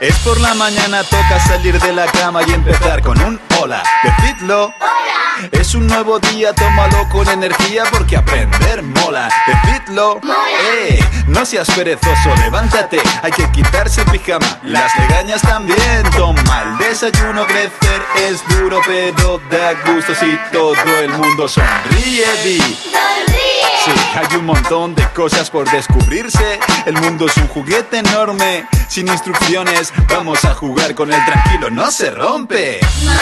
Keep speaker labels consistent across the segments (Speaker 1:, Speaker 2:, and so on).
Speaker 1: Es por la mañana, toca salir de la cama y empezar con un hola. Decidlo.
Speaker 2: Hola.
Speaker 1: Es un nuevo día, tómalo con energía porque aprender mola. Decidlo.
Speaker 2: Mola.
Speaker 1: No seas perezoso, levántate. Hay que quitarse el pijama, las legañas también. Toma el desayuno, crecer es duro, pero da gusto si todo el mundo sonríe. Di.
Speaker 2: Sonríe.
Speaker 1: Sí, hay un montón de cosas por descubrirse. El mundo es un juguete enorme. Sin instrucciones, vamos a jugar con él tranquilo, no se rompe.
Speaker 2: Mamá,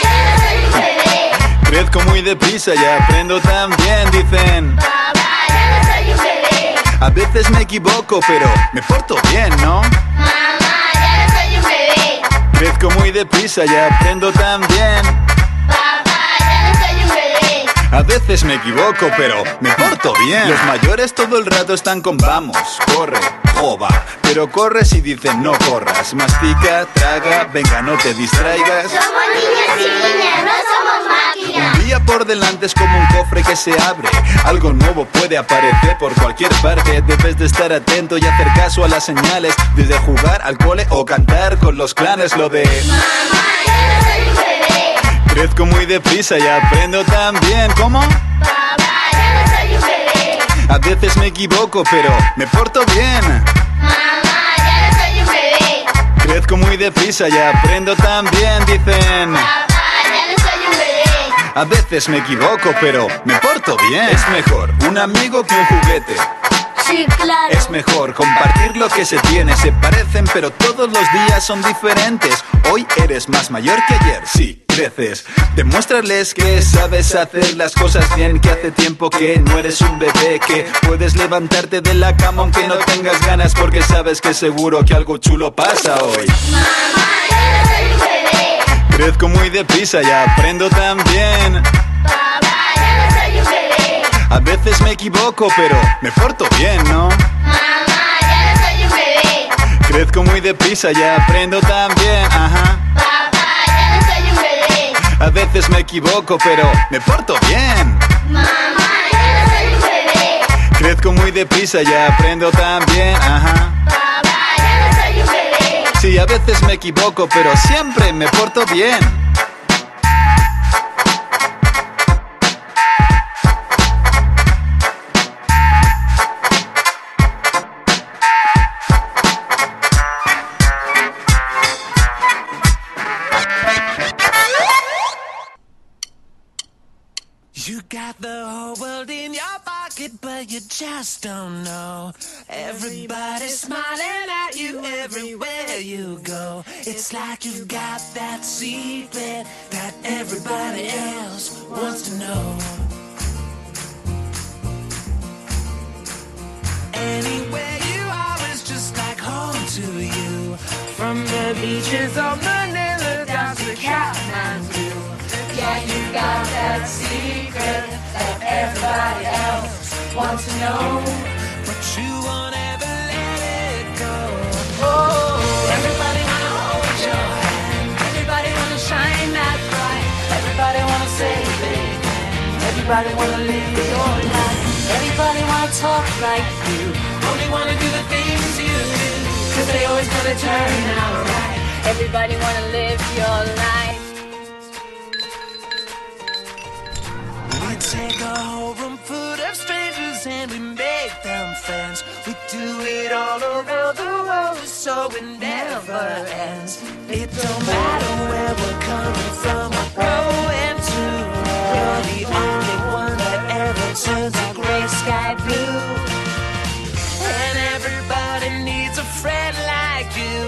Speaker 2: ya no soy un bebé.
Speaker 1: Crezco muy deprisa y aprendo también, dicen.
Speaker 2: Papá, ya no soy un bebé.
Speaker 1: A veces me equivoco, pero me porto bien, ¿no?
Speaker 2: Mamá, ya no soy un bebé.
Speaker 1: Crezco muy deprisa y aprendo también.
Speaker 2: Papá, ya no soy un bebé.
Speaker 1: A veces me equivoco, pero me porto bien. Los mayores todo el rato están con vamos, corre, jova. Pero corres y dicen no corras. Mastica, traga, venga, no te distraigas.
Speaker 2: Somos niñas y niñas, no somos máquinas.
Speaker 1: Un día por delante es como un cofre que se abre. Algo nuevo puede aparecer por cualquier parte. Debes de estar atento y hacer caso a las señales. Desde jugar al cole o cantar con los clanes. Lo de
Speaker 2: Mamá, ya no soy un bebé.
Speaker 1: crezco muy deprisa y aprendo también. ¿Cómo?
Speaker 2: Papá, ya no soy un bebé.
Speaker 1: A veces me equivoco, pero me porto bien.
Speaker 2: Mamá, ya no soy un bebé.
Speaker 1: Crezco muy deprisa y aprendo también, dicen.
Speaker 2: Papá, ya no soy un bebé.
Speaker 1: A veces me equivoco, pero me porto bien. Es mejor un amigo que un juguete.
Speaker 2: Sí, claro.
Speaker 1: Es mejor compartir lo que se tiene. Se parecen, pero todos los días son diferentes. Hoy eres más mayor que ayer, sí, creces. Demuéstrales que sabes hacer las cosas bien. Que hace tiempo que no eres un bebé. Que puedes levantarte de la cama aunque no tengas ganas. Porque sabes que seguro que algo chulo pasa hoy.
Speaker 2: Mamá, ya no soy un bebé.
Speaker 1: Crezco muy deprisa y aprendo también.
Speaker 2: Papá, ya no soy un bebé.
Speaker 1: A veces me equivoco, pero me porto bien, ¿no?
Speaker 2: Mamá, ya no soy un bebé.
Speaker 1: Crezco muy deprisa y aprendo también, ajá.
Speaker 2: Papá, ya no soy un bebé.
Speaker 1: A veces me equivoco, pero me porto bien.
Speaker 2: Mamá, ya no soy un bebé.
Speaker 1: Crezco muy deprisa y aprendo también, ajá.
Speaker 2: Papá, ya no soy un bebé.
Speaker 1: Sí, a veces me equivoco, pero siempre me porto bien.
Speaker 3: You got the whole world in your pocket, but you just don't know. Everybody's smiling at you everywhere you go. It's like you've got that secret that everybody else wants to know. Anywhere you are is just like home to you. From the beaches of Manila down to Kathmandu. Yeah, you got that secret that everybody else wants to know, but you won't ever let it go. Oh, everybody wanna hold your hand. Everybody wanna shine that bright. Everybody wanna say they can. Everybody wanna live your life. Everybody wanna talk like you. Only wanna do the things you do, 'cause they always gonna turn out right.
Speaker 2: Everybody wanna live your life.
Speaker 3: We take a whole room full of strangers and we make them friends. We do it all around the world so it never ends. It don't matter where we're coming from or going to. You're the only one that ever turns a gray sky blue. And everybody needs a friend like you.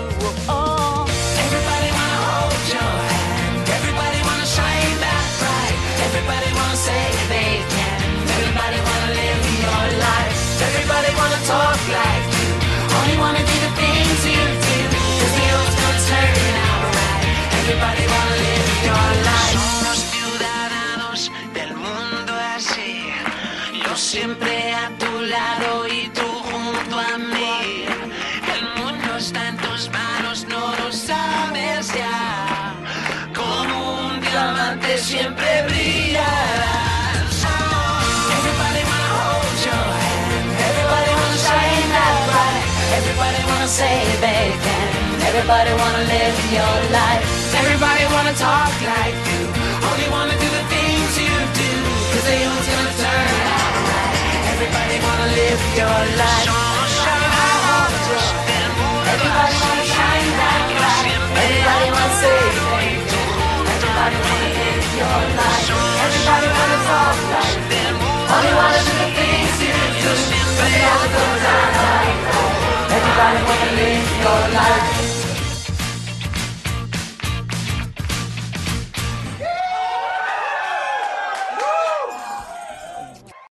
Speaker 3: Oh, everybody wanna hold your hand. Everybody wanna shine that bright. Everybody wanna say they can. Everybody wanna live your life. Everybody wanna talk like you. Only wanna do the things you do, 'cause they always gonna turn out right. Everybody wanna live your life. Somos ciudadanos del mundo así. Yo siempre a tu lado y tú junto a mí. El mundo está en tus manos, no lo sabes ya. Como un diamante siempre brillarás. Oh, everybody wanna hold your hand. Everybody wanna shine that bright. Everybody wanna say they can. Everybody wanna live your life. Everybody wanna talk like you. Only wanna do the things you do, 'cause they always gonna turn out right. Everybody wanna live your life. Everybody wanna shine that light. Everybody wanna say thank you. Everybody wanna live your life. Everybody wanna talk like you. Only wanna do the things you do, 'cause they always gonna turn out right. Everybody wanna live your life.